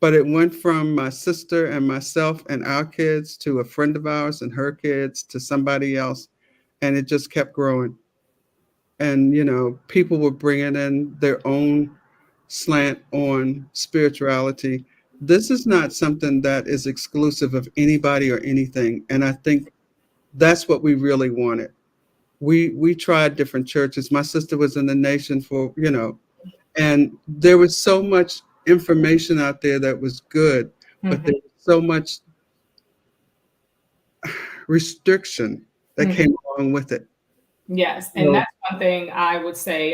But it went from my sister and myself and our kids to a friend of ours and her kids to somebody else. And it just kept growing. And, people were bringing in their own slant on spirituality. This is not something that is exclusive of anybody or anything. And I think that's what we really wanted. We tried different churches. My sister was in the nation for, and there was so much information out there that was good, but Mm-hmm. there was so much restriction that Mm-hmm. came along with it. Yes, and So, that's one thing I would say.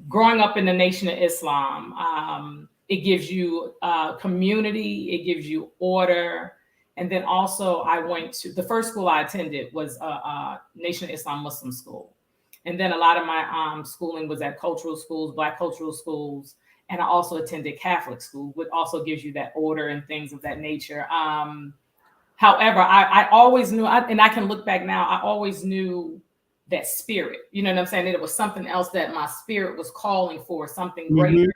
Growing up in the Nation of Islam, it gives you community, it gives you order. And then also, I went to the first school I attended was a Nation of Islam Muslim school. And then a lot of my schooling was at cultural schools, Black cultural schools. And I also attended Catholic school, which also gives you that order and things of that nature. However, I always knew, and I can look back now, I always knew that spirit, you know what I'm saying? That it was something else that my spirit was calling for, something greater. mhm,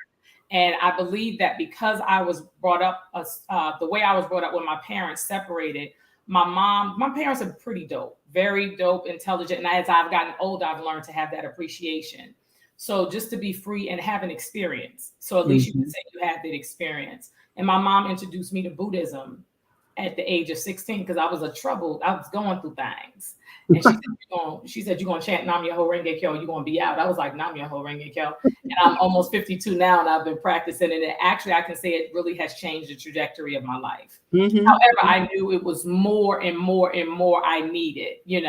And I believe that because I was brought up, the way I was brought up when my parents separated, my parents are pretty dope, very dope, intelligent. And as I've gotten older, I've learned to have that appreciation. So just to be free and have an experience. So at least you can mhm. say you had that experience. And my mom introduced me to Buddhism at the age of 16 because I was going through things. And she said, you're gonna chant Nam Myoho Renge Kyo, you're gonna be out. I was like, Nam Myoho Renge Kyo. And I'm almost 52 now and I've been practicing it. And actually I can say it really has changed the trajectory of my life. Mhm. However, I knew it was more and more and more I needed, and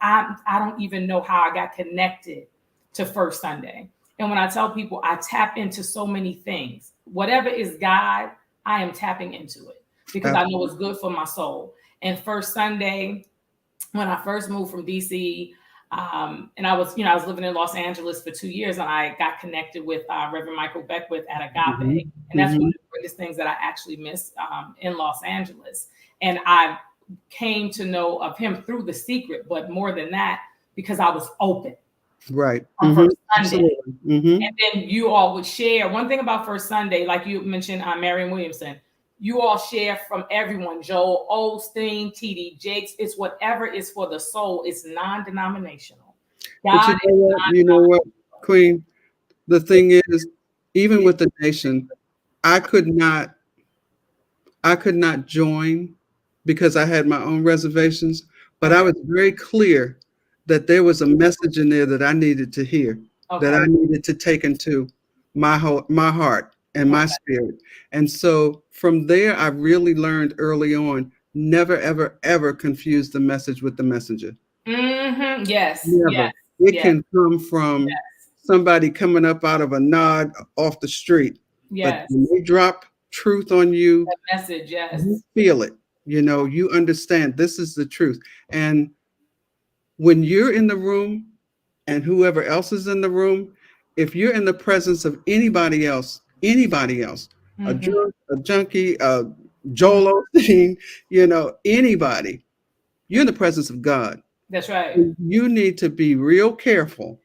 I don't even know how I got connected to First Sunday. And when I tell people I tap into so many things, whatever is God, I am tapping into it because I know it's Absolutely. good for my soul. And First Sunday, when I first moved from DC, and I was living in Los Angeles for 2 years, and I got connected with Reverend Michael Beckwith at Agape, Mhm, and that's one mhm. of the greatest things that I actually missed in Los Angeles. And I came to know of him through The Secret, but more than that, because I was open Right. on Mhm. First Sunday. Absolutely. Mhm. And then you all would share. One thing about First Sunday, like you mentioned, Marion Williamson, you all share from everyone, Joel Osteen, TD Jakes. It's whatever is for the soul. It's non-denominational. But God is you know what, Queen? The thing is, even yeah. with the nation, I could not I could not join because I had my own reservations, but I Okay. was very clear that there was a message in there that I needed to hear, that Okay. I needed to take into my heart and my Okay. spirit. And so from there, I really learned early on, never, ever, ever confuse the message with the messenger. Yes. Yes. Never. It Yes. can come from Yes. somebody coming up out of a nod off the street, but when Yes. they drop truth on you, That message. you Yes. feel it. You understand this is the truth. And when you're in the room and whoever else is in the room, if you're in the presence of anybody else, a Mm-hmm. drunk, a junkie, a Mm-hmm. Joel Osteen, anybody, you're in the presence of God. That's right. You need to be real careful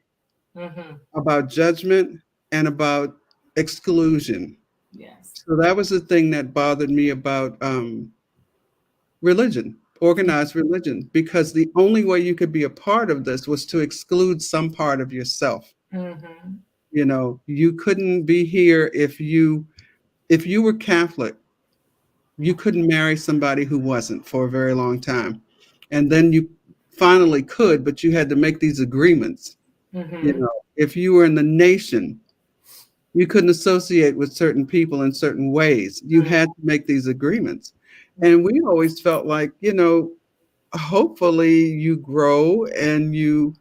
Mm-hmm. about judgment and about exclusion. Yes. So that was the thing that bothered me about religion, organized religion, because the only way you could be a part of this was to exclude some part of yourself. Mm-hmm. You couldn't be here if you were Catholic, you couldn't marry somebody who wasn't for a very long time. And then you finally could, but you had to make these agreements. Mm-hmm. If you were in the nation, you couldn't associate with certain people in certain ways. You had to make these agreements. And we always felt like, hopefully you grow and you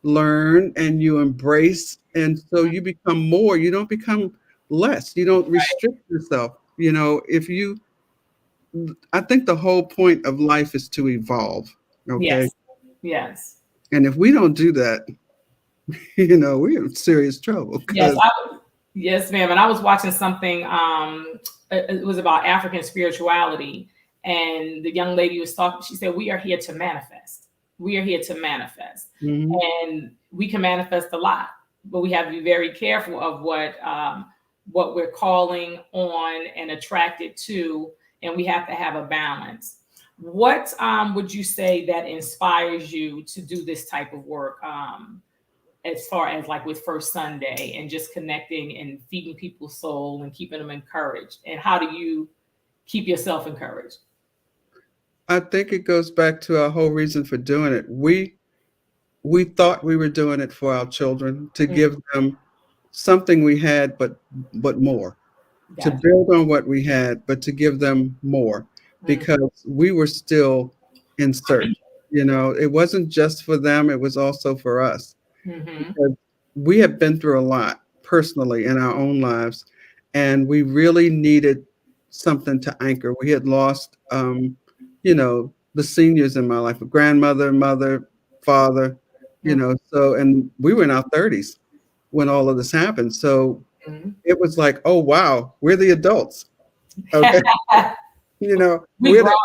learn and you embrace. And so you become more, you don't become less. You don't restrict yourself. If you, I think the whole point of life is to evolve. Okay. Yes. Yes. And if we don't do that, we're in serious trouble Yes, because, yes, ma'am. And I was watching something. It was about African spirituality, and the young lady was talking. She said, "We are here to manifest. We are here to manifest, mhm, and we can manifest a lot, but we have to be very careful of what what we're calling on and attracted to, and we have to have a balance. What would you say that inspires you to do this type of work, as far as like with First Sunday and just connecting and feeding people's soul and keeping them encouraged? And how do you keep yourself encouraged? I think it goes back to our whole reason for doing it. We thought we were doing it for our children to Mm, give them something we had, but more, to gotcha. build on what we had, but to give them more, Mm, because we were still in search. You know, it wasn't just for them, it was also for us, mm-hmm. because we have been through a lot personally in our own lives, and we really needed something to anchor. We had lost, the seniors in my life, a grandmother, mother, father, so, and we were in our 30s when all of this happened. So Mm-hmm. it was like, oh, wow, we're the adults. Okay. We We're grow. the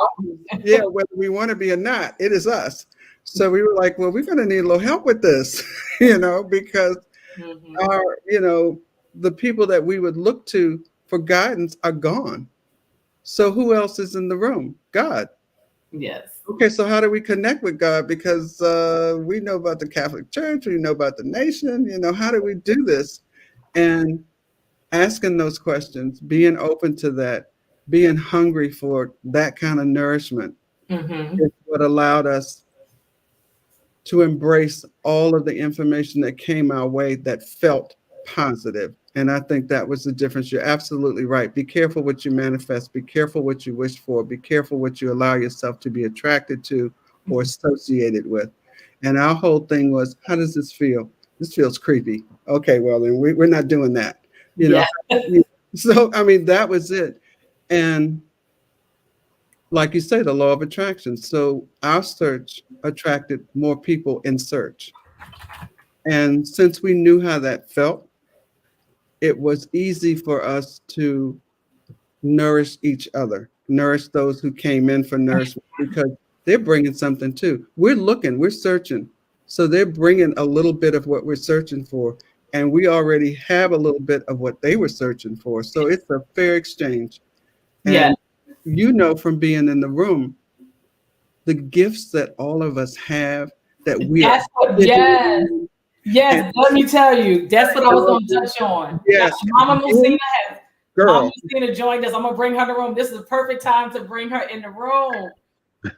elders. Yeah, whether we want to be or not, it is us. So we were like, well, we're going to need a little help with this, because Mm-hmm. our, the people that we would look to for guidance are gone. So who else is in the room? God. Yes. Okay, so how do we connect with God? Because we know about the Catholic Church, we know about the nation. How do we do this? And asking those questions, being open to that, being hungry for that kind of nourishment Mm-hmm. is what allowed us to embrace all of the information that came our way that felt positive. And I think that was the difference. You're absolutely right. Be careful what you manifest, be careful what you wish for, be careful what you allow yourself to be attracted to or associated with. And our whole thing was, how does this feel? This feels creepy. Okay, well, then we're not doing that. You know, Yeah. so I mean, that was it. And like you say, the law of attraction. So our search attracted more people in search. And since we knew how that felt, it was easy for us to nourish each other, nourish those who came in for nourishment, because they're bringing something too. We're looking, we're searching. So they're bringing a little bit of what we're searching for. And we already have a little bit of what they were searching for. So it's a fair exchange. Yeah. And from being in the room, the gifts that all of us have that we are That's what, individually yes. in, and Yes, let me tell you, that's what I was going to touch on. Yeah, yes, Mama Muhsinah you, has, Mama girl. Muhsinah joined us. I'm going to bring her in the room. This is the perfect time to bring her in the room.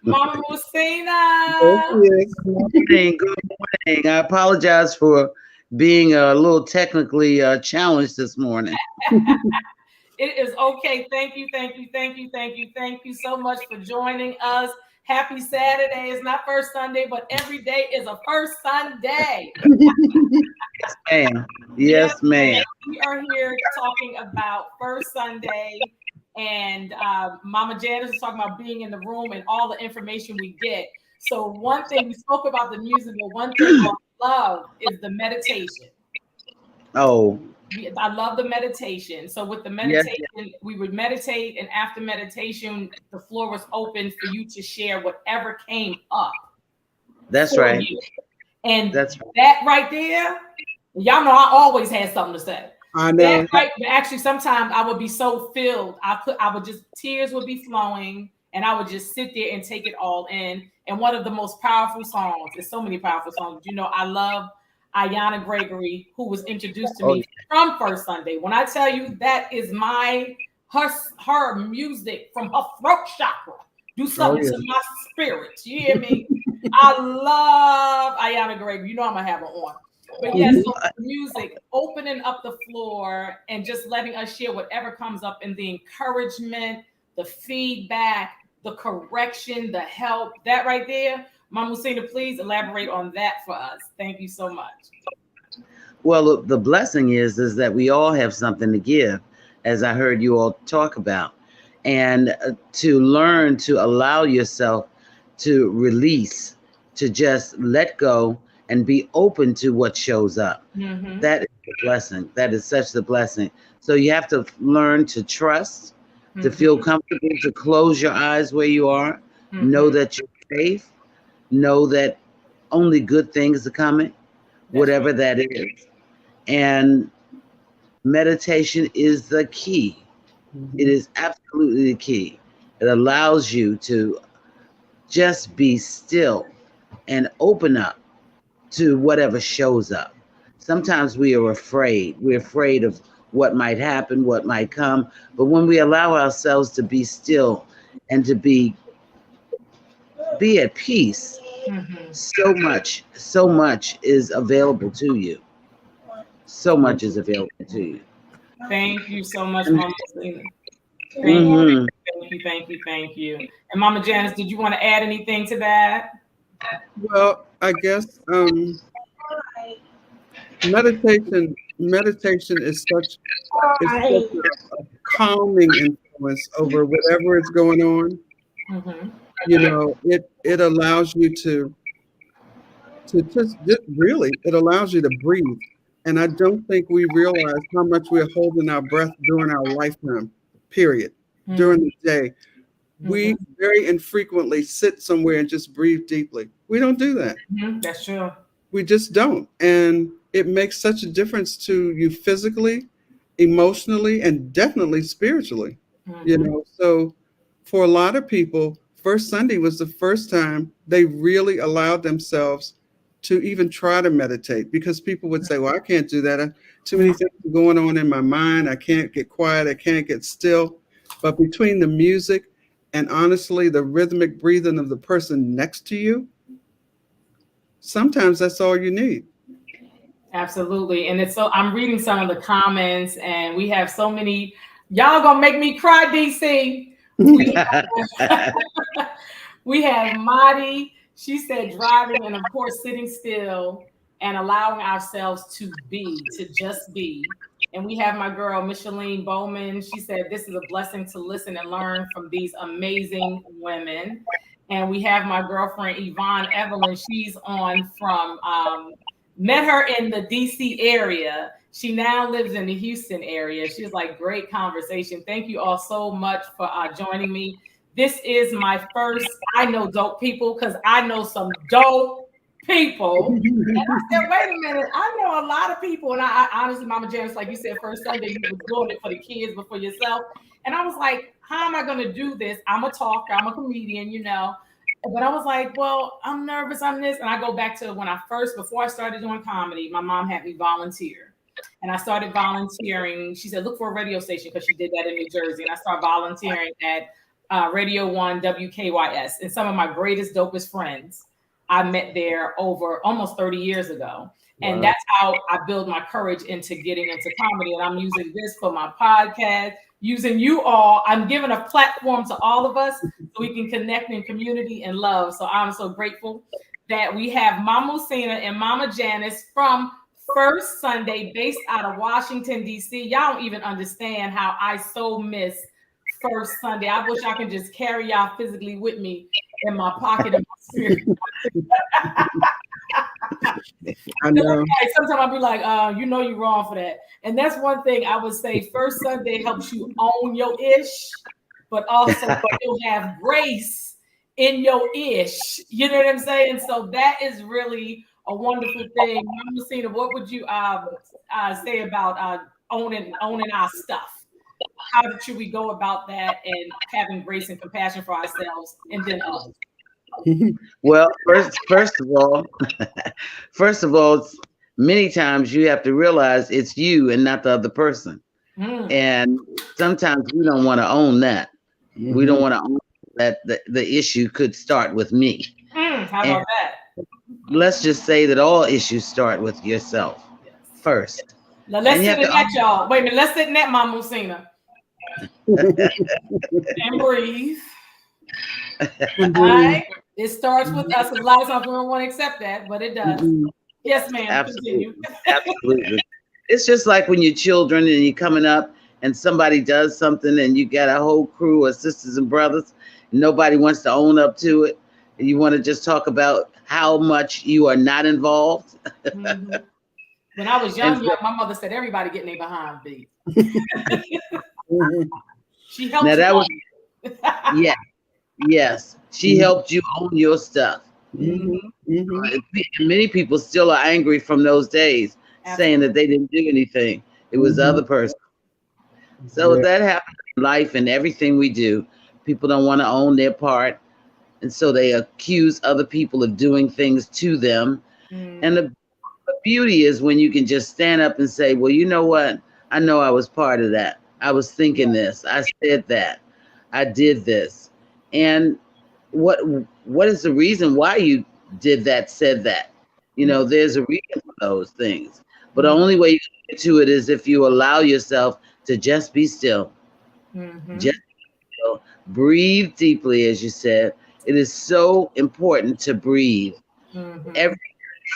Mama There Muhsinah. she is. Good morning. I apologize for being a little technically challenged this morning. It is okay. Thank you, thank you, thank you, thank you, thank you so much for joining us. Happy Saturday. It's not first Sunday, but every day is a first Sunday. Yes, ma'am. Yes, Yes, ma'am. we are here talking about First Sunday, and Mama Janice is talking about being in the room and all the information we get. So one thing we spoke about the music, but one thing I love is the meditation. Oh, I love the meditation. So with the yes, meditation, we would meditate, and after meditation, the floor was open for you to share whatever came up that's for right. you. And That's right. that right there, y'all know I always had something to say. I That know. right, actually, sometimes I would be so filled, I would just tears would be flowing, and I would just sit there and take it all in. And one of the most powerful songs, there's so many powerful songs. I love Ayanna Gregory, who was introduced to Oh, me from First Sunday. When I tell you that is her music from her throat chakra, do Oh something yeah. to my spirit. You hear me? I love Ayanna Gregory. You know I'm gonna have her on. But yes, Mhm. so the music, opening up the floor and just letting us share whatever comes up, and the encouragement, the feedback, the correction, the help, that right there. Mama Muhsinah, please elaborate on that for us. Thank you so much. well, the blessing is that we all have something to give, as I heard you all talk about, and to learn to allow yourself to release, to just let go and be open to what shows up. Mm-hmm. That is a blessing. That is such a blessing. So you have to learn to trust, to feel Mm-hmm. comfortable, to close your eyes where you are, know Mm-hmm. that you're safe, know that only good things are coming, That's right. whatever that is. And Meditation is the key. It Mhm. is absolutely the key. It allows you to just be still and open up to whatever shows up. Sometimes we are afraid. We're afraid of what might happen, what might come. But when we allow ourselves to be still and to be at peace, Hmm. so much is available to you. So much is available to you. Thank you so much, Mama Muhsinah. Thank you, Mm-hmm. thank you, thank you, thank you. And Mama Janice, did you want to add anything to that? Well, I guess meditation is such a calming influence over whatever is going on. Hmm. It allows you to just really, it allows you to breathe. And I don't think we realize how much we're holding our breath during our lifetime, period. During the day, we Hmm. very infrequently sit somewhere and just breathe deeply. We don't do that. Hmm. That's true. We just don't. And it makes such a difference to you physically, emotionally, and definitely spiritually. Hmm. So for a lot of people, First Sunday was the first time they really allowed themselves to even try to meditate, because people would say, well, I can't do that. Too many things are going on in my mind. I can't get quiet. I can't get still. But between the music and honestly, the rhythmic breathing of the person next to you, sometimes that's all you need. Absolutely. And it's so I'm reading some of the comments and we have so many. Y'all gonna make me cry, DC. We we have Madi. She said driving and of course sitting still and allowing ourselves to just be. And we have my girl Micheline Bowman. She said this is a blessing to listen and learn from these amazing women. And we have my girlfriend Yvonne Evelyn. She's on from met her in the DC area. She now lives in the Houston area. She was like, great conversation. Thank you all so much for joining me. This is my first, I know dope people because I know some dope people. And I said, wait a minute, I know a lot of people. And I honestly, Mama Janice, like you said, first Sunday, you were doing it for the kids, but for yourself. And I was like, how am I going to do this? I'm a talker, I'm a comedian, But I was like, well, I'm nervous on this. And I go back to when before I started doing comedy, my mom had me volunteer. And I started volunteering. She said, look for a radio station because she did that in New Jersey. And I started volunteering at Radio 1 WKYS. And some of my greatest, dopest friends I met there over almost 30 years ago. And Wow. that's how I build my courage into getting into comedy. And I'm using this for my podcast, using you all. I'm giving a platform to all of us so we can connect in community and love. So I'm so grateful that we have Mama Muhsinah and Mama Janice from First Sunday, based out of Washington, D.C. Y'all don't even understand how I so miss First Sunday. I wish I could just carry y'all physically with me in my pocket and my spirit. I know. Sometimes I'll be like, you're wrong for that. And that's one thing I would say. First Sunday helps you own your ish, but also you'll have grace in your ish. You know what I'm saying? So that is really a wonderful thing. Mama Cena, what would you say about owning our stuff? How should we go about that and having grace and compassion for ourselves and then others? Well, first of all, many times you have to realize it's you and not the other person. And sometimes we don't want to own that. We don't want to own that the issue could start with me. How about that? Let's just say that all issues start with yourself first. Now let's And you sit have in to that, y'all. Wait a minute. Let's sit in that, Mama Muhsinah. And breathe. All right. It starts with us. A lot of times we don't want to accept that, but it does. Yes, ma'am. Absolutely. Continue. Absolutely. It's just like when you're children and you're coming up and somebody does something and you got a whole crew of sisters and brothers, and nobody wants to own up to it. And you want to just talk about how much you are not involved. When I was young, my mother said everybody getting their behind beat. She helped now you. that was yes. She helped you own your stuff. Many people still are angry from those days, saying that they didn't do anything. It was the other person. So Yeah. that happens in life and everything we do. People don't want to own their part. And so they accuse other people of doing things to them. And the beauty is when you can just stand up and say, well, you know what? I know I was part of that. I was thinking this. I said that. I did this. And what is the reason why you did that, said that? You know, there's a reason for those things. But the only way you can get to it is if you allow yourself to just be still. Just still. Breathe deeply, as you said. It is so important to breathe. Every time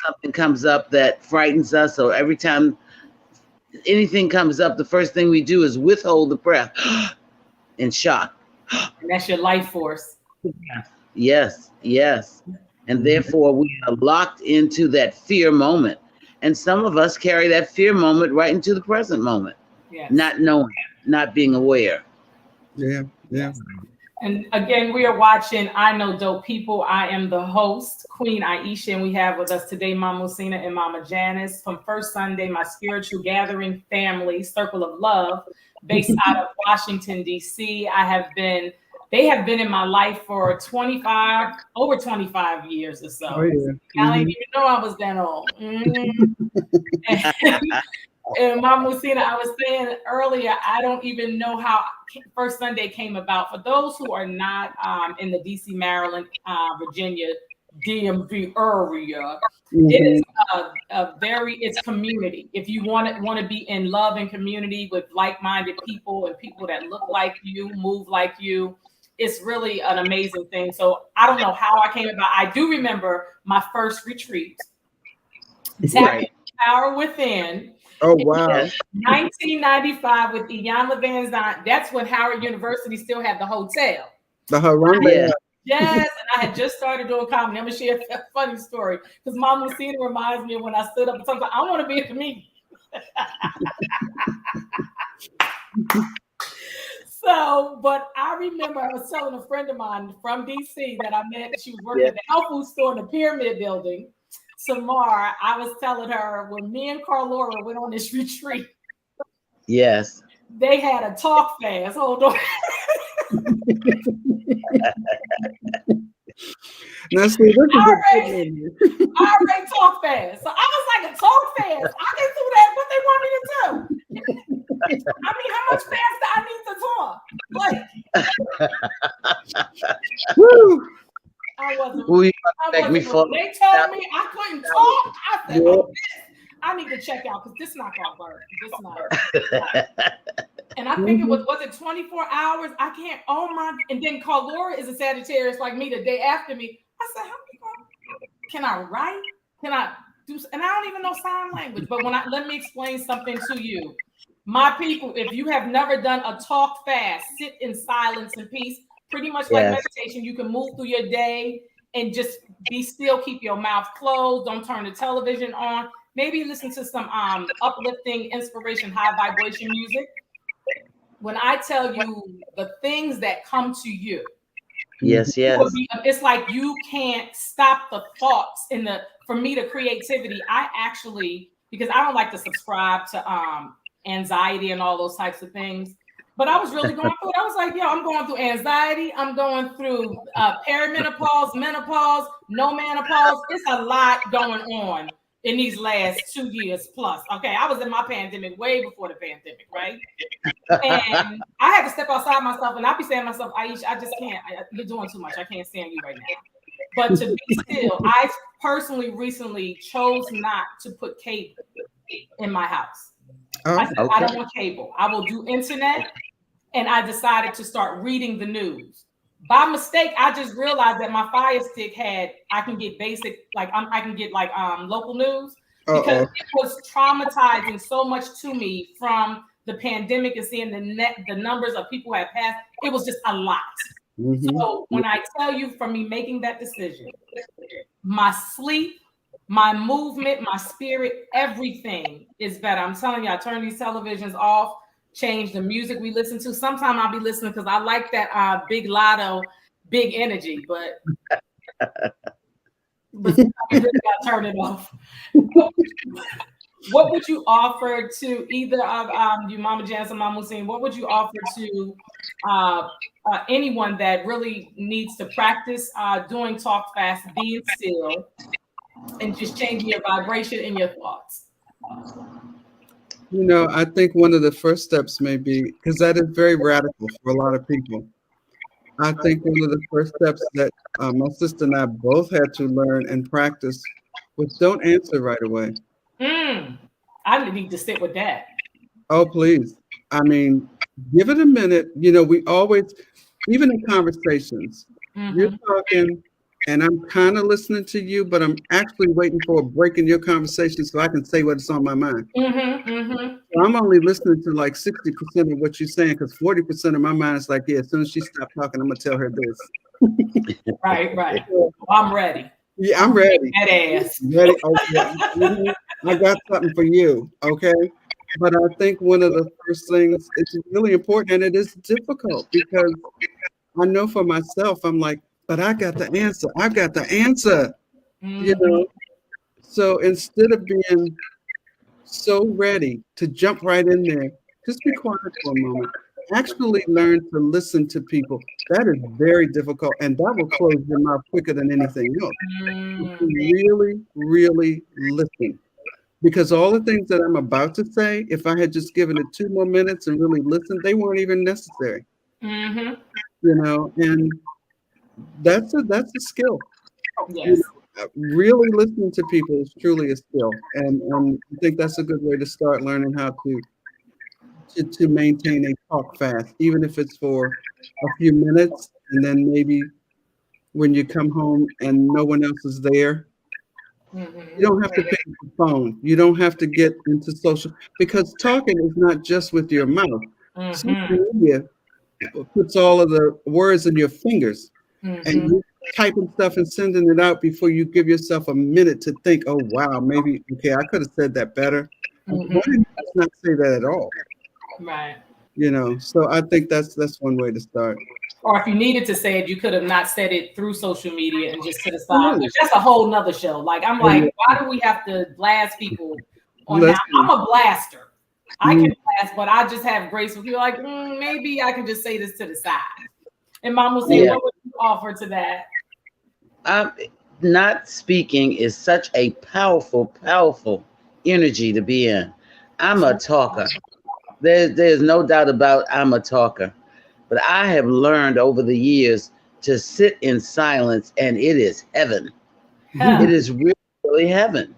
something comes up that frightens us, or every time anything comes up, the first thing we do is withhold the breath in shock. And that's your life force. Yes, yes. And therefore, we are locked into that fear moment. And some of us carry that fear moment right into the present moment, not knowing, not being aware. Yeah. Yeah. And again, we are watching I Know Dope People. I am the host, Queen Aishah, and we have with us today Mama Muhsinah and Mama Janice from First Sunday, my spiritual gathering family, Circle of Love, based out of Washington, D.C. They have been in my life for over 25 years or so. Oh, yeah. I didn't even know I was that old. And Mama Muhsinah, I was saying earlier, I don't even know how First Sunday came about. For those who are not in the DC, Maryland, Virginia, DMV area, it is it's community. If you want to be in love and community with like-minded people and people that look like you, move like you, it's really an amazing thing. So I don't know how I came about. I do remember my first retreat, Tapping Power Within. Oh, wow. 1995 with Iyanla Van Zandt. That's when Howard University still had the hotel. The Harambe. Yes, and I had just started doing comedy. I'm gonna share a funny story because Mama Muhsinah reminds me of when I stood up and sometimes I want to be a comedian. So, but I remember I was telling a friend of mine from DC that I met. She was working at the health food store in the Pyramid Building. Samar, I was telling her when me and Carlora went on this retreat. Yes. They had a talk fast. Hold on. Now, see, this is I already talk fast. So I was like, a talk fast. I can do that. What they want me to do? I mean, how much faster I need to talk? Woo! I wasn't. They told me I couldn't talk. I said, oh, I need to check out because this is not gonna work. This is not. And I think it was it 24 hours? I can't. Oh my! And then Laura is a Sagittarius like me. The day after me, I said, how can I write? Can I do? And I don't even know sign language. But let me explain something to you, my people. If you have never done a talk fast, sit in silence and peace. Pretty much like meditation, you can move through your day and just be still, keep your mouth closed, don't turn the television on, maybe listen to some uplifting, inspiration, high vibration music. When I tell you the things that come to you, it's like you can't stop the thoughts for me, the creativity. I actually, because I don't like to subscribe to anxiety and all those types of things. But I was really going through it. I was like, I'm going through anxiety. I'm going through perimenopause, menopause, no menopause. It's a lot going on in these last 2 years plus. Okay, I was in my pandemic way before the pandemic, right? And I had to step outside myself, and I'd be saying to myself, Aisha, I just can't. You're doing too much. I can't stand you right now. But to be still, I personally recently chose not to put cable in my house. I said, I don't want cable. I will do internet. And I decided to start reading the news. By mistake, I just realized that my Fire Stick I can get basic, I can get local news because it was traumatizing so much to me from the pandemic and seeing the numbers of people who have passed. It was just a lot. So when I tell you, from me making that decision, my sleep, my movement, my spirit, everything is better. I'm telling you, I turn these televisions off, change the music we listen to. Sometimes I'll be listening because I like that Big Lotto, Big Energy, but I really gotta turn it off. what would you offer to either of you, Mama Janice and Mama Muhsinah? What would you offer to anyone that really needs to practice doing talk fast, being still, and just changing your vibration and your thoughts? I think one of the first steps may be, because that is very radical for a lot of people. I think one of the first steps that my sister and I both had to learn and practice was don't answer right away. I need to sit with that. Oh, please. I mean, give it a minute. We always, even in conversations, you're talking and I'm kind of listening to you, but I'm actually waiting for a break in your conversation so I can say what's on my mind. So I'm only listening to like 60% of what you're saying, because 40% of my mind is like, yeah, as soon as she stops talking, I'm going to tell her this. Right. Well, I'm ready. Yeah, I'm ready. That ass. Ready? Okay. I got something for you. Okay. But I think one of the first things, it's really important, and it is difficult because I know for myself, I'm like, but I got the answer. I got the answer. So instead of being so ready to jump right in there, just be quiet for a moment. Actually learn to listen to people. That is very difficult, and that will close your mouth quicker than anything else. Really, really listen. Because all the things that I'm about to say, if I had just given it 2 more minutes and really listened, they weren't even necessary. And that's a skill. Yes. Really listening to people is truly a skill, and I think that's a good way to start learning how to maintain a talk fast, even if it's for a few minutes, and then maybe when you come home and no one else is there. You don't have to pick up the phone. You don't have to get into social, because talking is not just with your mouth. Social media puts all of the words in your fingers, and you're typing stuff and sending it out before you give yourself a minute to think, oh, wow, maybe, okay, I could have said that better. Why did you just not say that at all? Right. So I think that's one way to start. Or if you needed to say it, you could have not said it through social media and just to the side, which that's a whole nother show. Like, I'm like, why do we have to blast people on that? I'm a blaster. I can blast, but I just have grace with you. Like, maybe I can just say this to the side. And Mom will say, what would you offer to that? Not speaking is such a powerful, powerful energy to be in. I'm a talker. There's no doubt about I'm a talker. But I have learned over the years to sit in silence, and it is heaven. It is really, really heaven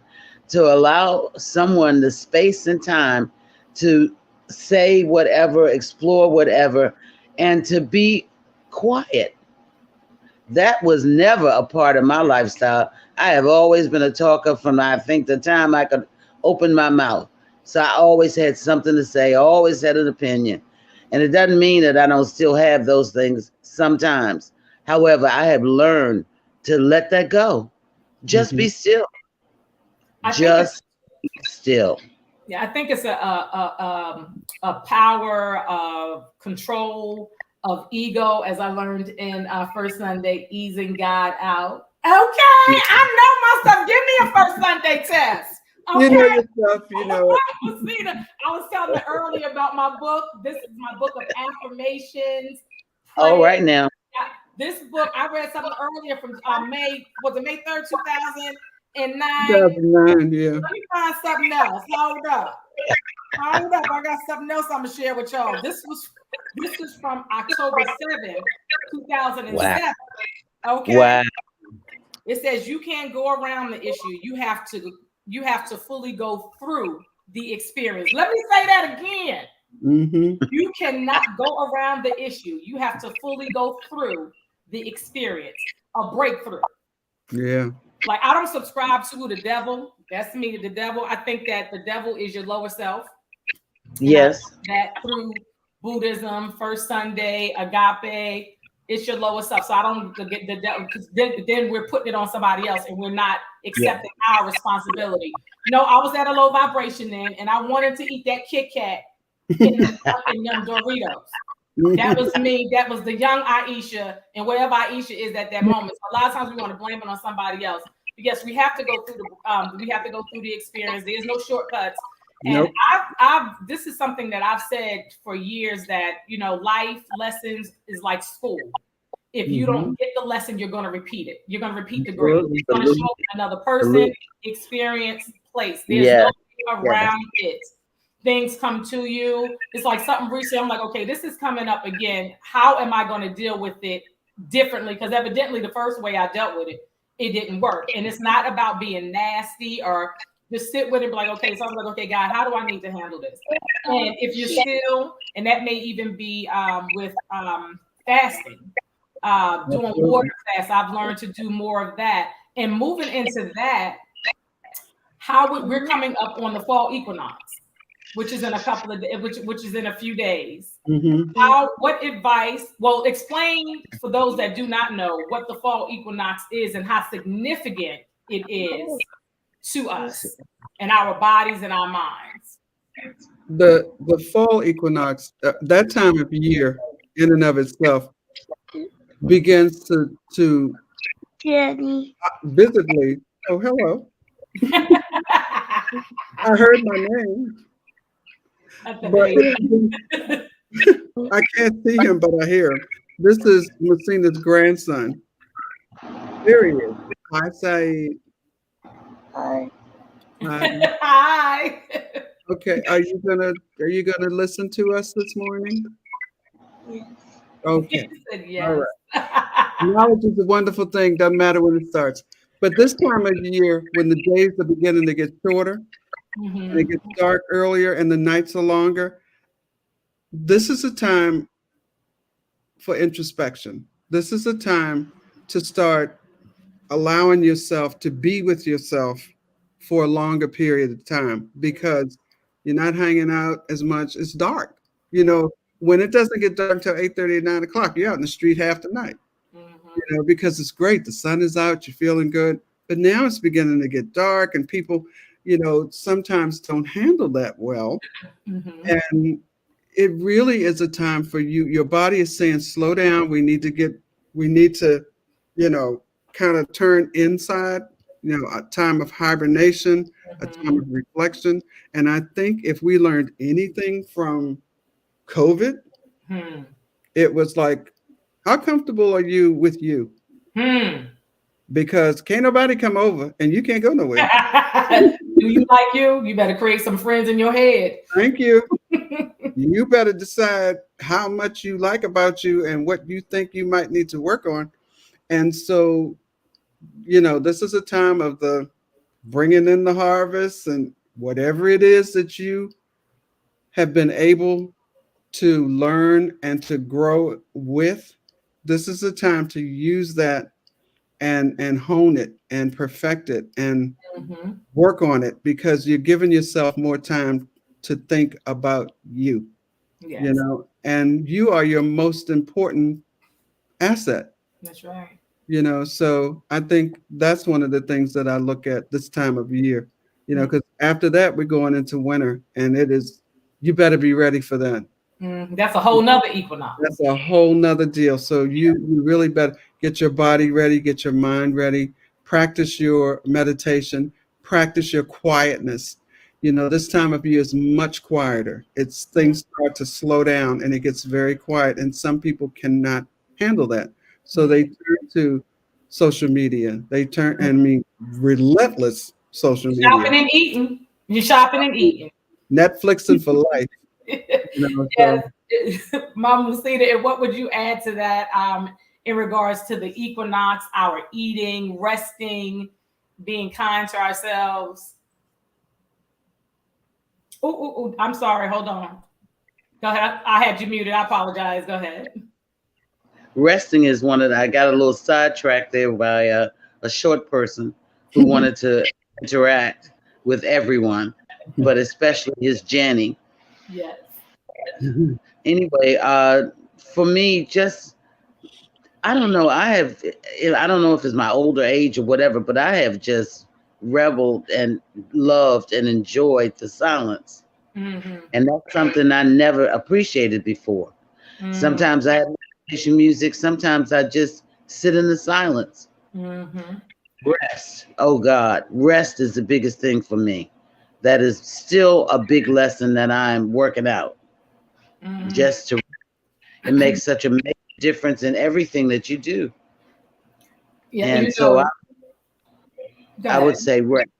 to allow someone the space and time to say whatever, explore whatever, and to be quiet. That was never a part of my lifestyle. I have always been a talker from, I think, the time I could open my mouth. So I always had something to say, always had an opinion. And it doesn't mean that I don't still have those things sometimes. However, I have learned to let that go. Just be still. Just be still. Yeah, I think it's a power of control, of ego, as I learned in First Sunday, easing God out. Okay, I know my stuff. Give me a First Sunday test. Okay. You know your stuff, I was telling you earlier about my book. This is my book of affirmations. Oh, right now. This book, I read something earlier from May 3rd, 2009? 2009, yeah. Let me find something else. Hold up. I got something else I'm gonna share with y'all. This is from October 7th, 2007. Wow. Okay. Wow. It says you can't go around the issue. You have to fully go through the experience. Let me say that again. You cannot go around the issue. You have to fully go through the experience. A breakthrough. Yeah. Like, I don't subscribe to the devil. That's me, the devil. I think that the devil is your lower self. Yes. That through Buddhism, First Sunday, agape, it's your lower self. So I don't get the devil, because then we're putting it on somebody else and we're not accepting our responsibility. No, I was at a low vibration then, and I wanted to eat that Kit Kat in them Doritos. That was me. That was the young Aishah, and wherever Aishah is at that moment. So a lot of times we want to blame it on somebody else. yes, we have to go through the experience. There's no shortcuts. And Nope. this is something that I've said for years, that, life lessons is like school. If you don't get the lesson, you're going to repeat it. You're going to repeat the grade. Absolutely. It's going to show up in another person, Absolutely. experience, place. There's Yeah. no way around it. Things come to you. It's like something recently. I'm like, okay, this is coming up again. How am I going to deal with it differently? Because evidently the first way I dealt with it, it didn't work. And it's not about being nasty or just sit with it and be like, okay, so I'm like, okay, God, how do I need to handle this? And if you're still, and that may even be with fasting, doing water fast. I've learned to do more of that. And moving into that, we're coming up on the fall equinox, which is in a couple of which is in a few days. What advice? Well, explain for those that do not know what the fall equinox is and how significant it is to us and our bodies and our minds. The fall equinox, that time of year in and of itself, begins to visibly. Oh, hello. I heard my name, but I can't see him, but I hear him. This is Muhsinah's grandson. There he is. Hi, Saeed. Hi. Hi. Hi. Okay, are you gonna listen to us this morning? Yes. Okay. He said yes. All right. Knowledge is a wonderful thing. Doesn't matter when it starts. But this time of year, when the days are beginning to get shorter, and it gets dark earlier, and the nights are longer, this is a time for introspection. This is a time to start allowing yourself to be with yourself for a longer period of time, because you're not hanging out as much. It's dark. When it doesn't get dark until 8:30 or 9 o'clock, you're out in the street half the night. Because it's great. The sun is out, you're feeling good. But now it's beginning to get dark, and people, sometimes don't handle that well. And it really is a time for you. Your body is saying, slow down. We need to, kind of turn inside, a time of hibernation, a time of reflection. And I think if we learned anything from COVID, it was like, how comfortable are you with you? Because can't nobody come over and you can't go nowhere. Do you like you? You better create some friends in your head. Thank you. You better decide how much you like about you and what you think you might need to work on. And so, this is a time of the bringing in the harvest, and whatever it is that you have been able to learn and to grow with, this is a time to use that and hone it and perfect it and work on it, because you're giving yourself more time to think about you. Yes. And you are your most important asset. That's right. So I think that's one of the things that I look at this time of year, because after that we're going into winter, and you better be ready for that. That's a whole nother equinox. That's a whole nother deal. So you really better get your body ready, get your mind ready, practice your meditation, practice your quietness. This time of year is much quieter. Things start to slow down and it gets very quiet, and some people cannot handle that. So they turn to social media. They relentless social media. Shopping and eating. You're shopping and eating. Netflixing for life. Yes. Mama Muhsinah, and what would you add to that in regards to the equinox, our eating, resting, being kind to ourselves? Oh, I'm sorry. Hold on. Go ahead. I had you muted. I apologize. Go ahead. Resting is I got a little sidetracked there by a short person who wanted to interact with everyone, but especially his Jenny. Yes. Anyway, for me, I don't know. I don't know if it's my older age or whatever, but I have just reveled and loved and enjoyed the silence. And that's something I never appreciated before. Sometimes I have meditation music. Sometimes I just sit in the silence. Rest. Oh God, rest is the biggest thing for me. That is still a big lesson that I'm working out. Mhm. Just to, it makes such a major difference in everything that you do. Yeah, and And so go I ahead. would say rest.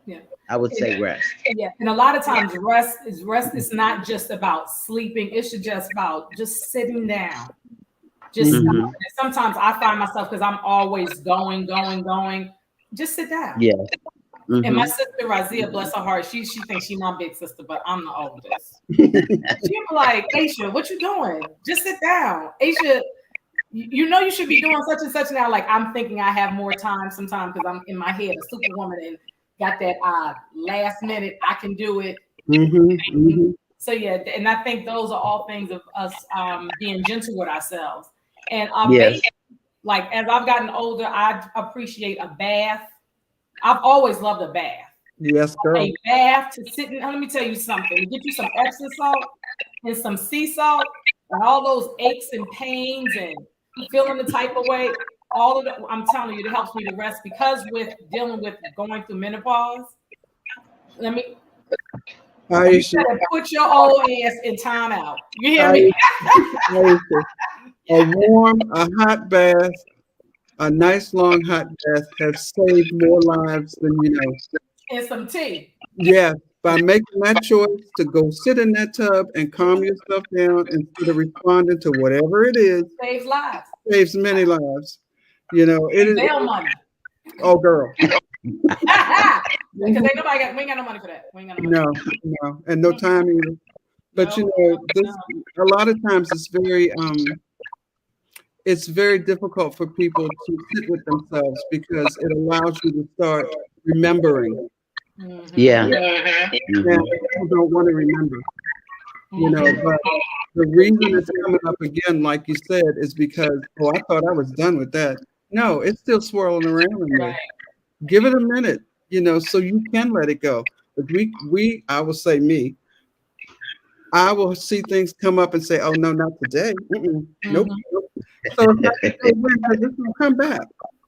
Yeah. I would say rest. Yeah, and a lot of times rest is not just about sleeping. It's just about just sitting down. Just Mhm. Hmm. sometimes I find myself because I'm always going. Just sit down. Yes. And my Hmm. sister Razia, bless her heart, she thinks she's my big sister, but I'm the oldest. She be like, Aishah, what you doing? Just sit down. Aishah, you know you should be doing such and such now. Like I'm thinking I have more time sometimes because I'm in my head a superwoman and got that last minute I can do it. So yeah, and I think those are all things of us being gentle with ourselves. And Yes. like as I've gotten older, I appreciate a bath. I've always loved a bath. Yes, girl. A bath to sit in. Let me tell you something. To get you some Epsom salt and some sea salt, and all those aches and pains and feeling the type of way. All of it, I'm telling you, it helps me to rest because with dealing with going through menopause. Let me. You Aisha, better put your old ass in timeout. You hear me? Aisha, a hot bath, a nice long hot bath have saved more lives than you know. And some tea. Yeah, by making that choice to go sit in that tub and calm yourself down instead of responding to whatever it is, Saves lives. saves many lives. You know, it And is. bail money. Oh, girl. Because ain't nobody got, we ain't got no money for that. We ain't got no money. No, and no time either. But you No, know, no. a lot of times it's very difficult for people to sit with themselves because it allows you to start remembering. Mhm. Yeah. And Mhm. people don't want to remember, you know, but the reason it's coming up again, like you said, is because, oh, I thought I was done with that. No, it's still swirling around in there. Right. Give it a minute, you know, so you can let it go. But I will say me, I will see things come up and say, oh, no, not today. Mm-mm. Nope. Mhm. Nope. So it's not because it's going to come back.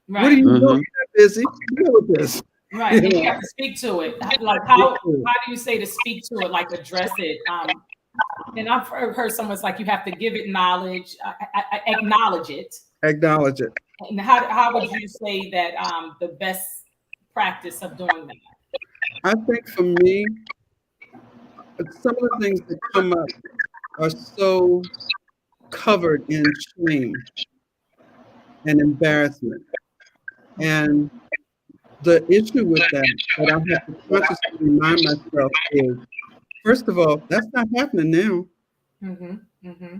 What are Right. you doing? You're Mhm. not busy. Deal with this. Right. You And you know, have to speak to it. Like how do you say to speak to it, like address it? And I've heard someone's like you have to give it knowledge, acknowledge it. acknowledge it. And how would you say that the best practice of doing that? I think for me, some of the things that come up are so covered in shame and embarrassment. And the issue with that I have to consciously remind myself is, first of all, that's not happening now. Mm-hmm. Mm-hmm.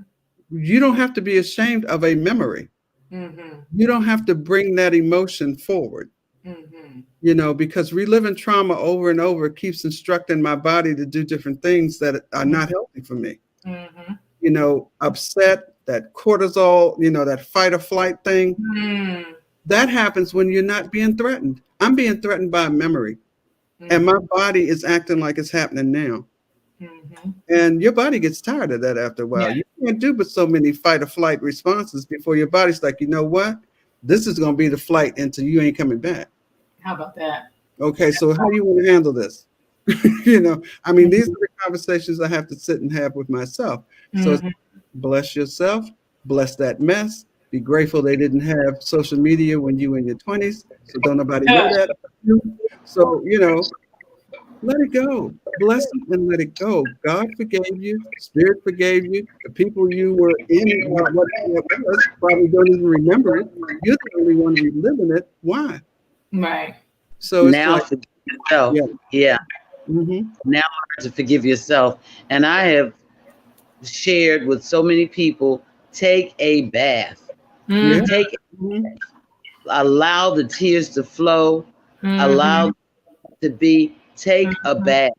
You don't have to be ashamed of a memory. Mm-hmm. You don't have to bring that emotion forward, Mm-hmm. you know, because reliving trauma over and over keeps instructing my body to do different things that are not healthy for me. Mm-hmm. You know, upset, that cortisol, you know, that fight or flight thing. Mm-hmm. That happens when you're not being threatened. I'm being threatened by a memory, and my body is acting like it's happening now. Mm-hmm. And your body gets tired of that after a while. Yeah. You can't do but so many fight or flight responses before your body's like, you know what? This is going to be the flight until you ain't coming back. How about that? Okay, so how do you want to handle this? You know, I mean, these are the conversations I have to sit and have with myself. So it's Mm-hmm. bless yourself, bless that mess. Be grateful they didn't have social media when you were in your 20s. So don't nobody know that about you. So, you know, let it go. Bless it and let it go. God forgave you. Spirit forgave you. The people you were in, whatever it was, probably don't even remember it. You're the only one reliving it. Why? Right. So it's Now like, forgive yourself. yeah. Yeah. Mm-hmm. Now learn to forgive yourself. And I have shared with so many people, take a bath. Yeah. Mm-hmm. Mm-hmm. Allow the tears to flow. Mm-hmm. Allow to be, take a Mm-hmm. bath.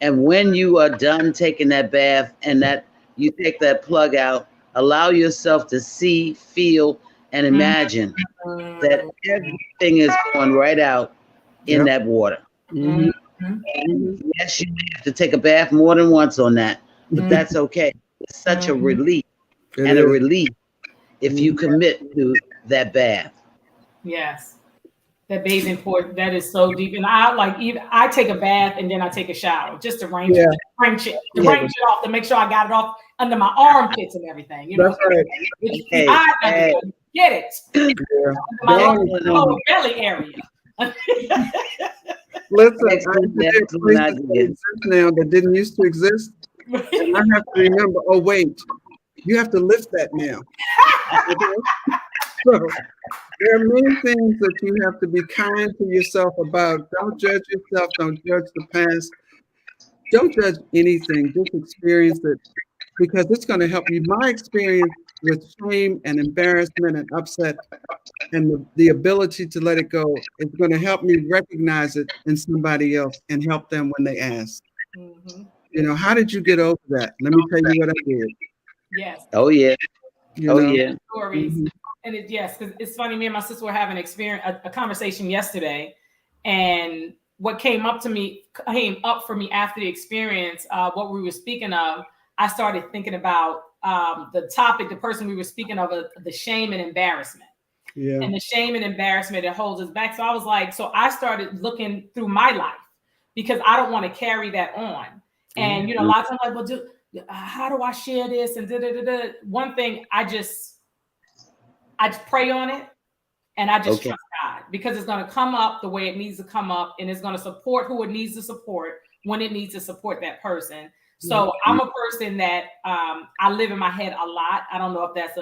And when you are done taking that bath and that you take that plug out, allow yourself to see, feel, and imagine that everything is going right out in Yep. that water. Mm-hmm. Mm-hmm. Mm-hmm. Yes, you have to take a bath more than once on that, but Mm-hmm. that's okay. It's such a relief It and a is. relief if you Mhm. commit to that bath. Yes. That bathing port, that is so deep. And I like even I take a bath and then I take a shower just to Yeah, wrench it Yeah. off to make sure I got it off under my armpits and everything. You know, that's right. it's Hey, hot under hey. there. Get it Yeah. under my Don't, lower belly area. listen, I Excellent, there are excellent places that idea. exist now that didn't used to exist. And I have to remember, oh, wait, you have to lift that now. Okay? So there are many things that you have to be kind to yourself about. Don't judge yourself. Don't judge the past. Don't judge anything. Just experience it because it's going to help you. My experience with shame and embarrassment and upset and the ability to let it go is going to help me recognize it in somebody else and help them when they ask. Mhm. You know, how did you get over that? Let me tell you what I did. Yes, Oh yeah. You Oh know, yeah. stories. Mhm. And yes, because it's funny. Me and my sister were having a conversation yesterday, and what came up for me after the experience. What we were speaking of, I started thinking about the topic, the person we were speaking of, the shame and embarrassment, Yeah. and the shame and embarrassment that holds us back. So I was like, so I started looking through my life because I don't want to carry that on. And you know, a lot of times, I'm like, well, how do I share this? And one thing, I just pray on it and I just Okay. trust God because it's going to come up the way it needs to come up and it's going to support who it needs to support when it needs to support that person. So I'm a person that I live in my head a lot. I don't know if that's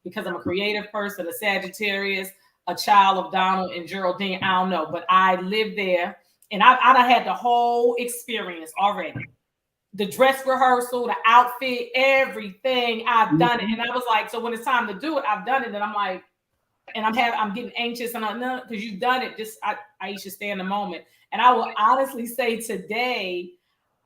because I'm a creative person, a Sagittarius, a child of Donald and Geraldine. I don't know, but I live there and I had the whole experience already. The dress rehearsal, the outfit, everything. I've done it. And I was like, so when it's time to do it, I've done it. And I'm like, and I'm getting anxious and I'm no, because you've done it. Just Aisha, stay in the moment. And I will honestly say today,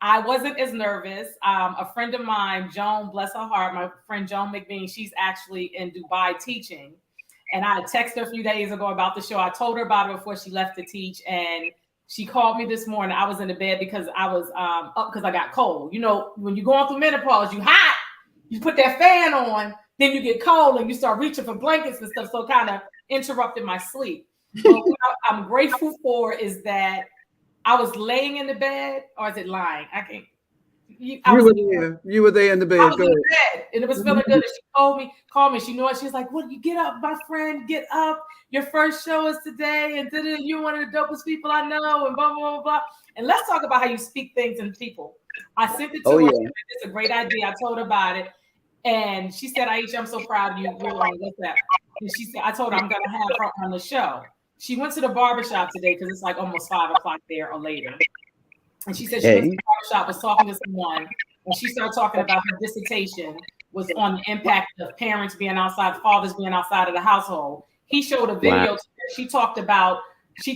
I wasn't as nervous. A friend of mine, Joan, bless her heart, my friend Joan McBean, she's actually in Dubai teaching. And I texted her a few days ago about the show. I told her about it before she left to teach. And she called me this morning. I was in the bed because I was up because I got cold. You know, when you're going through menopause, you hot, you put that fan on, then you get cold and you start reaching for blankets and stuff. So it kind of interrupted my sleep. But what I'm grateful for is that I was laying in the bed, or is it lying? I can't. I was were there. You were there in the I bed. was Go in ahead. bed and it was feeling good. And she called me. She knew it. She's like, "What? You get up, my friend. Get up. Your first show is today, and you're one of the dopest people I know." And blah blah blah blah. And let's talk about how you speak things in people. I sent it to Oh her. yeah. It's a great idea. I told her about it, and she said, "Aisha, I'm so proud of you. We're on WhatsApp." And she said, "I told her I'm gonna have her on the show." She went to the barbershop today because it's like almost 5 o'clock there or later. And she said she went to Hey. the barbershop, was talking to someone, and she started talking about her dissertation was on the impact of parents being outside, fathers being outside of the household. He showed a video. Wow. To her. She talked about the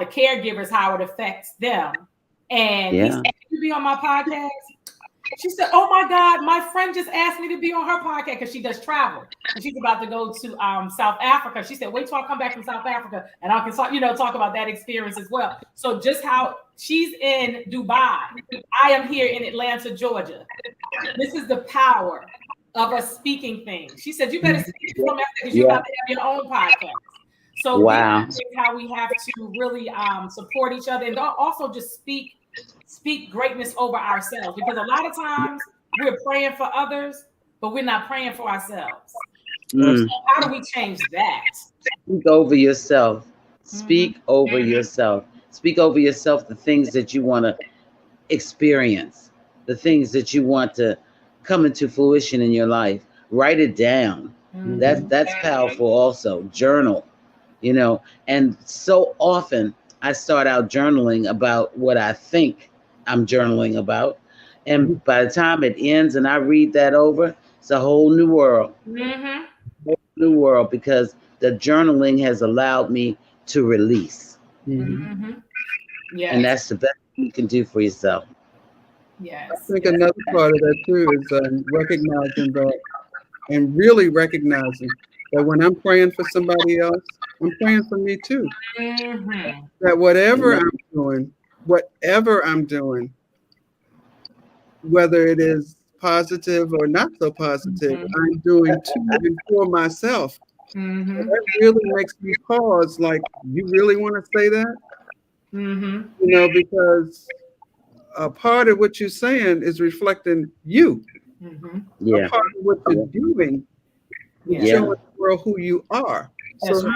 caregivers, how it affects them. And he Yeah. said, "Can you be on my podcast?" She said, "Oh my God, my friend just asked me to be on her podcast because she does travel. And she's about to go to South Africa." She said, "Wait till I come back from South Africa and I can talk about that experience as well." So just how she's in Dubai, I am here in Atlanta, Georgia. This is the power of us speaking things. She said, "You better speak from that because you're Yeah. about to have your own podcast." So Wow. this is how we have to really support each other and also just speak greatness over ourselves, because a lot of times we're praying for others, but we're not praying for ourselves. Mm. How do we change that? Speak over yourself. Mhm. Speak over yourself. Speak over yourself the things that you want to experience, the things that you want to come into fruition in your life. Write it down. Mhm. That's powerful also. Journal, you know. And so often I start out journaling about what I think I'm journaling about. And by the time it ends and I read that over, it's a whole new world. Mhm. New world because the journaling has allowed me to release. Mhm. Mhm. And Yes. that's the best thing you can do for yourself. I Yes. think Yes. another part of that too is recognizing that and really recognizing that when I'm praying for somebody else, I'm praying for me too. Mhm. That Amen. whatever I'm doing, whether it is positive or not so positive, Mhm. I'm doing to and for myself. Mm-hmm. That really makes me pause. Like, you really want to say that? Mm-hmm. Because a part of what you're saying is reflecting you. Mm-hmm. A Yeah. part of what you're Yeah. doing is Yeah. Yeah. showing the world who you are. So That's right.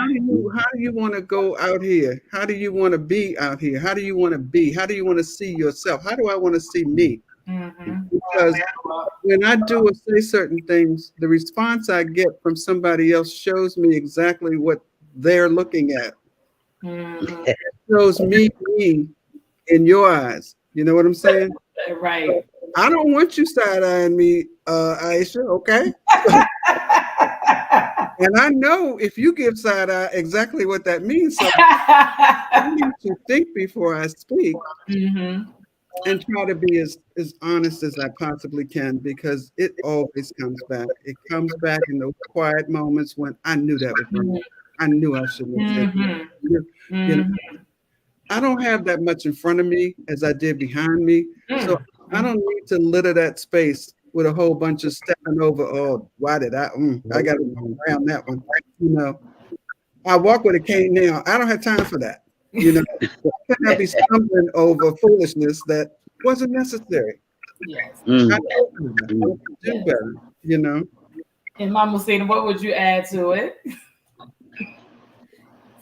how do you want to go out here? How do you want to be out here? How do you want to be? How do you want to see yourself? How do I want to see me? Mm-hmm. Because when I do or say certain things, the response I get from somebody else shows me exactly what they're looking at. Mm-hmm. Shows me in your eyes. You know what I'm saying? Right. I don't want you side eyeing me, Aisha. Okay. And I know if you give side eye exactly what that means. So I need to think before I speak Mm-hmm. and try to be as honest as I possibly can because it always comes back. It comes back in those quiet moments when I knew that was wrong. I knew I shouldn't have said Mm-hmm. that. You know, Mm-hmm. I don't have that much in front of me as I did behind me. So I Mm-hmm. don't need to litter that space with a whole bunch of stepping over. Oh, why did I got to go around that one. You know, I walk with a cane now. I don't have time for that. You know, I cannot be stumbling over foolishness that wasn't necessary. Yes. Mm, I know better. I mm. can do Yes. better. You know, And Mama Muhsinah, what would you add to it?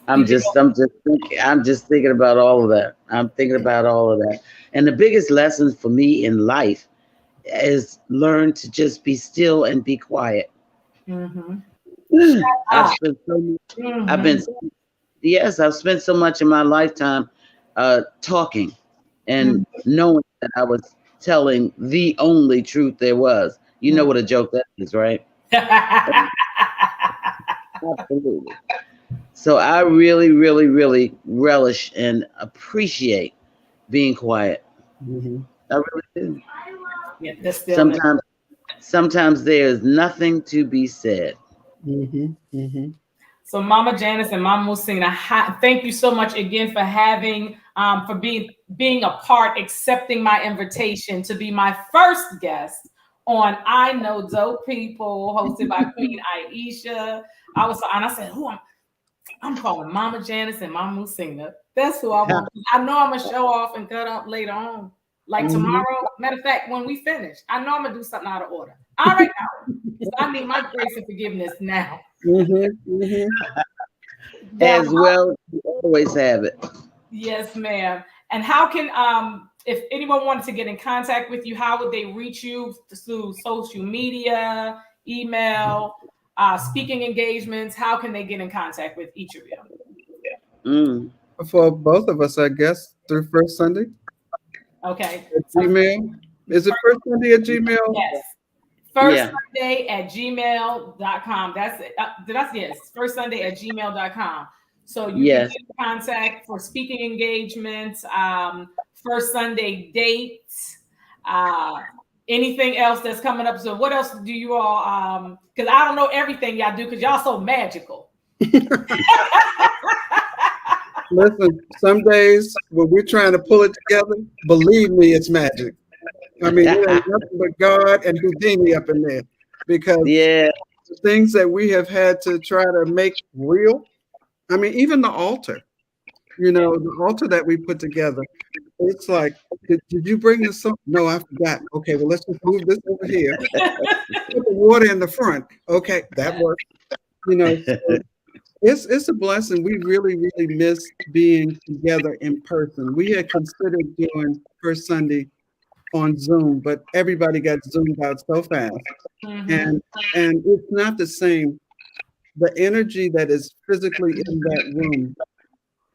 I'm just thinking about all of that. I'm thinking about all of that. And the biggest lesson for me in life is learn to just be still and be quiet. Mm-hmm. I've Ah. spent so much, I've Mm-hmm. been yes, I've spent so much in my lifetime talking and knowing that I was telling the only truth there was. You know what a joke that is, right? Absolutely. So I really, really, really relish and appreciate being quiet. hmm I really do. Yeah, the stillness. Sometimes, sometimes there is nothing to be said. hmm So, Mama Janice and Mama Muhsinah, thank you so much again for having, for being a part, accepting my invitation to be my first guest on I Know Dope People, hosted by Queen Aishah. And I said, I'm calling Mama Janice and Mama Muhsinah. That's who I want. I know I'm gonna show off and cut up later on, like hmm tomorrow. Matter of fact, when we finish, I know I'm gonna do something out of order. I already know. So I need my grace and forgiveness now. hmm Now, As well, you always have it. yes, ma'am. And how can if anyone wanted to get in contact with you, how would they reach you through social media, email, speaking engagements? How can they get in contact with each of you? Mm. For both of us, I guess, through First Sunday Okay. at So Gmail. Is it First Sunday at Gmail? yes. First Yeah. Sunday at gmail.com. Yes, first Sunday at gmail.com. So you can Yes. get in contact for speaking engagements, first Sunday dates, anything else that's coming up. So what else do you all because I don't know everything y'all do because y'all so magical. Listen, some days when we're trying to pull it together, believe me, it's magic. I mean, there ain't nothing but God and Houdini up in there because Yeah. the things that we have had to try to make real. I mean, even the altar, the altar that we put together, it's like, did you bring this up? No, I forgot. Okay, well, let's just move this over here. Put the water in the front. Okay, that works. So it's a blessing. We really, really miss being together in person. We had considered doing First Sunday on Zoom, but everybody got zoomed out so fast. Mhm. And it's not the same. The energy that is physically in that room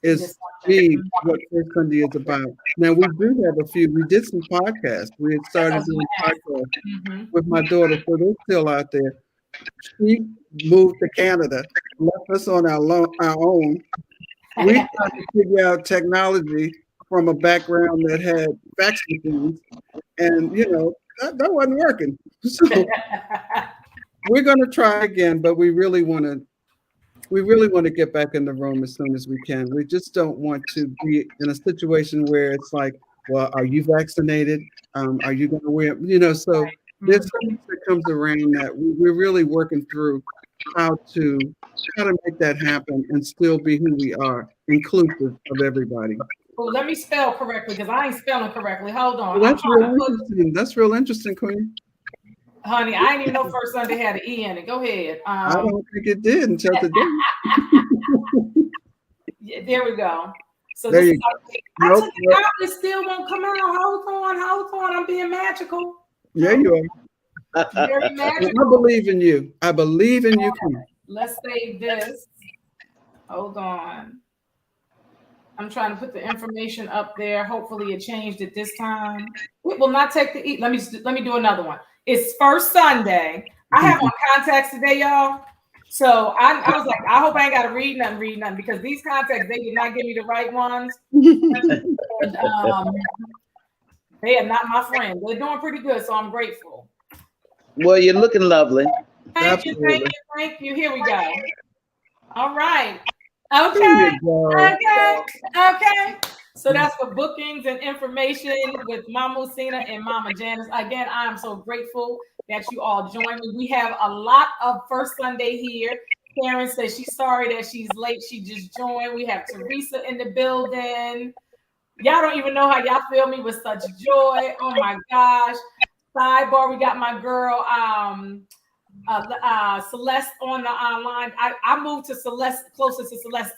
It is just be what First Sunday is about. Now we do have a few. We did some podcasts. We had started doing podcasts Mhm. with my daughter, so they're still out there. She moved to Canada, left us on our own. We tried to figure out technology from a background that had fax machines, and that wasn't working. So we're going to try again, but we really want to get back in the room as soon as we can. We just don't want to be in a situation where it's like, well, are you vaccinated? Are you going to wear? So there's so much that comes around that we're really working through. how to make that happen and still be who we are, inclusive of everybody. Oh, let me spell correctly because I ain't spelling correctly. Hold on. Well, I'm that's trying real to put, interesting. That's real interesting, Queen. honey, I didn't even know First Sunday had an E in it. Go ahead. I don't think it did until today. Yeah, there we go. So There this you is go. I Nope, took it out, it still won't come out. Hold on. I'm being magical. Yeah, you are. Very I magical. believe in you. I believe in you, Queen. Let's save this. Hold on. I'm trying to put the information up there. Hopefully it changed it this time. It will not take the E. Let me do another one. It's First Sunday. I have on contacts today, y'all. So I was like, I hope I ain't got to read nothing because these contacts, they did not give me the right ones. And they are not my friends. They're doing pretty good, so I'm grateful. Well, you're looking lovely. Thank you. Here we go. All right. There Okay. you go. Okay. So that's for bookings and information with Mama Muhsinah and Mama Janice. Again, I am so grateful that you all joined me. We have a lot of First Sunday here. Karen says she's sorry that she's late. She just joined. We have Teresa in the building. Y'all don't even know how y'all feel me with such joy. Oh my gosh. Sidebar, we got my girl Celeste on the online. I moved to Celeste, closer to Celeste,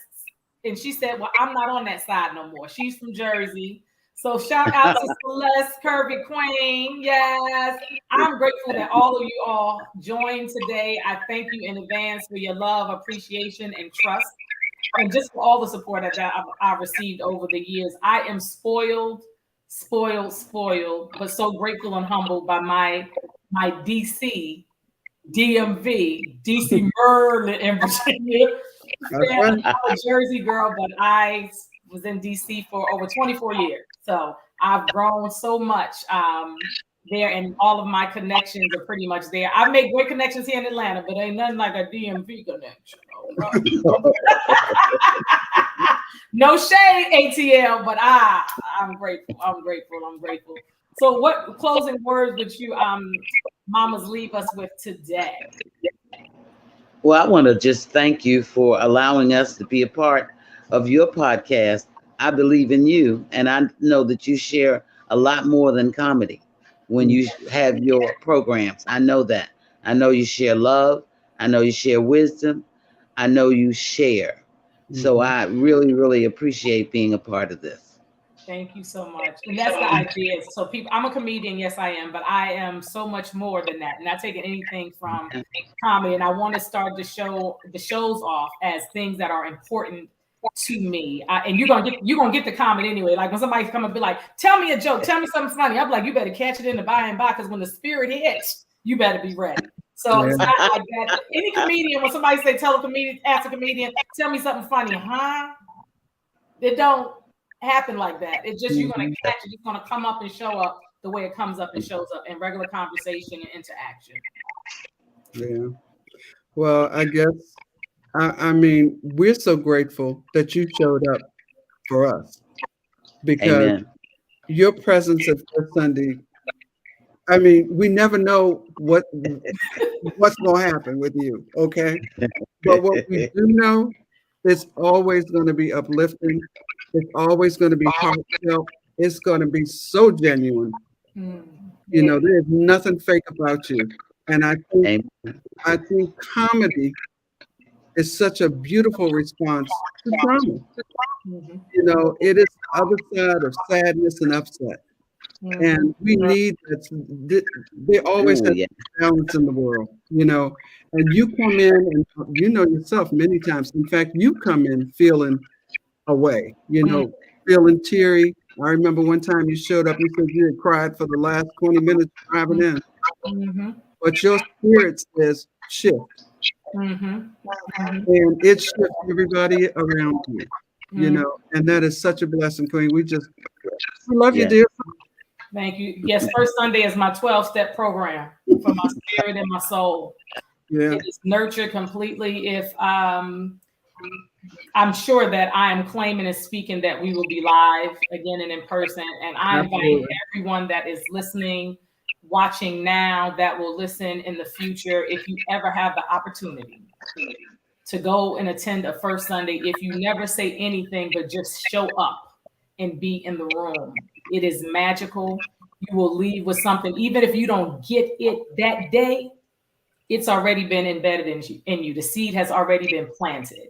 and she said, well, I'm not on that side no more. She's from Jersey. So shout out to Celeste, Curvy Queen. Yes. I'm grateful that all of you all joined today. I thank you in advance for your love, appreciation, and trust. And just for all the support that I've received over the years. I am spoiled, but so grateful and humbled by my DC, DMV, DC, Maryland, and Virginia. I'm a Jersey girl, but I was in DC for over 24 years. So I've grown so much there, and all of my connections are pretty much there. I've made great connections here in Atlanta, but ain't nothing like a DMV connection. No shade, ATL, but I'm grateful. So what closing words would you mamas leave us with today? Well, I want to just thank you for allowing us to be a part of your podcast. I believe in you, and I know that you share a lot more than comedy when you have your programs. I know that. I know you share love. I know you share wisdom. I know you share. So I really, really appreciate being a part of this. Thank you so much. And that's the idea. So people, I'm a comedian, yes I am, but I am so much more than that. Not taking anything from comedy. And I want to start the shows off as things that are important to me. And you're gonna get the comment anyway. Like when somebody's come and be like, tell me a joke, tell me something funny. I'm like, you better catch it in the by and by, because when the spirit hits, you better be ready. So it's not like that. Any comedian, when somebody say ask a comedian, tell me something funny, huh? It don't happen like that. It's just you're gonna catch it. It's gonna come up and show up the way it comes up and shows up in regular conversation and interaction. Yeah. Well, I guess I mean we're so grateful that you showed up for us, because Amen. your presence at First Sunday. I mean, we never know what's going to happen with you, okay? But what we do know, it's always going to be uplifting. It's always going to be heartfelt. It's going to be so genuine. You know, there's nothing fake about you. And I think comedy is such a beautiful response to trauma. You know, it is the other side of sadness and upset. And we need that. They always have balance in the world, you know. And you come in, and you know yourself many times. In fact, you come in feeling away, you know, feeling teary. I remember one time you showed up. You said you had cried for the last 20 minutes driving in, but your spirit says shift, and it shifts everybody around you, you know. And that is such a blessing, Queen. We love you, dear. Thank you. Yes, First Sunday is my 12-step program for my spirit and my soul. Yeah. It is nurtured completely. If I'm sure that I am claiming and speaking that we will be live again and in person. And I invite everyone that is listening watching now that will listen in the future, if you ever have the opportunity to go and attend a First Sunday, if you never say anything but just show up and be in the room, it is magical. You will leave with something. Even if you don't get it that day, it's already been embedded in you. The seed has already been planted.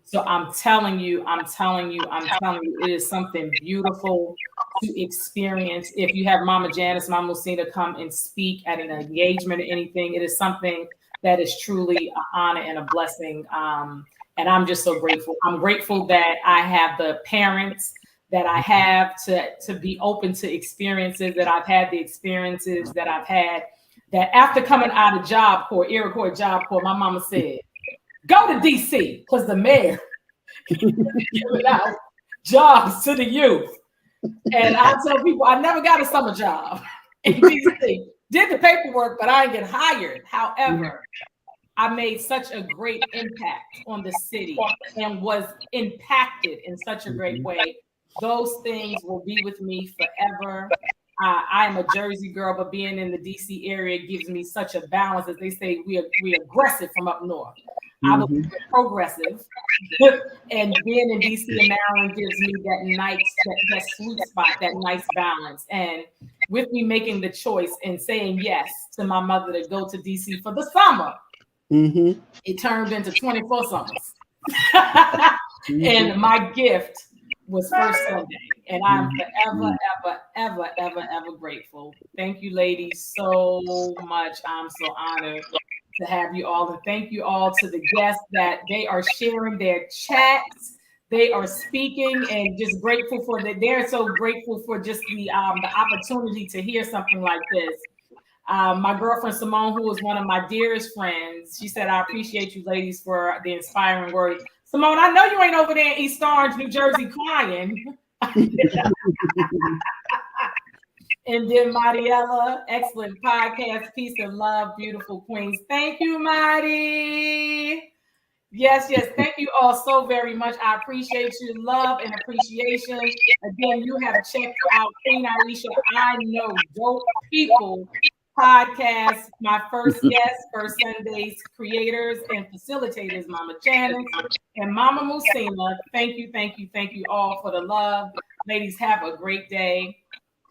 So I'm telling you, it is something beautiful to experience. If you have Mama Janice, Mama Muhsinah come and speak at an engagement or anything, it is something that is truly an honor and a blessing. And I'm just so grateful. I'm grateful that I have the parents that I have to be open to experiences, that I've had the experiences that I've had, that after coming out of Job Corps, Iroquois Job Corps, my mama said, go to DC, because the mayor giving out jobs to the youth. And I tell people, I never got a summer job in DC. Did the paperwork, but I didn't get hired. However, I made such a great impact on the city and was impacted in such a great way. Those things will be with me forever. I am a Jersey girl, but being in the DC area gives me such a balance. As they say, we aggressive from up north. I was progressive, and being in DC and Maryland gives me that sweet spot, that nice balance. And with me making the choice and saying yes to my mother to go to DC for the summer, it turned into 24 summers. And my gift was First Sunday, and I'm forever, ever grateful. Thank you, ladies, so much. I'm so honored to have you all, and thank you all to the guests that they are sharing their chats. They are speaking, and just grateful for that. They're so grateful for just the opportunity to hear something like this. My girlfriend Simone, who is one of my dearest friends, she said, I appreciate you ladies for the inspiring words. Simone, I know you ain't over there in East Orange, New Jersey crying. And then Mariella, excellent podcast, peace and love, beautiful queens. Thank you, Marty. Yes, thank you all so very much. I appreciate you, love and appreciation. Again, you have checked out Queen Aishah, I Know Dope People podcast. My first guest, First Sunday's creators and facilitators, Mama Janice and Mama Muhsinah. Thank you all for the love. Ladies, have a great day.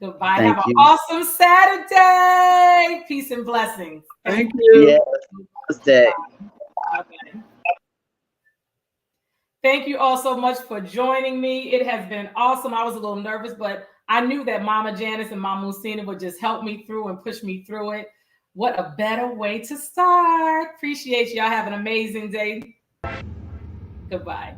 Goodbye. Have an awesome Saturday. Peace and blessings. Thank you. Yes. Okay. Thank you all so much for joining me. It has been awesome. I was a little nervous, but I knew that Mama Janice and Mama Muhsinah would just help me through and push me through it. What a better way to start. Appreciate y'all. Have an amazing day. Goodbye.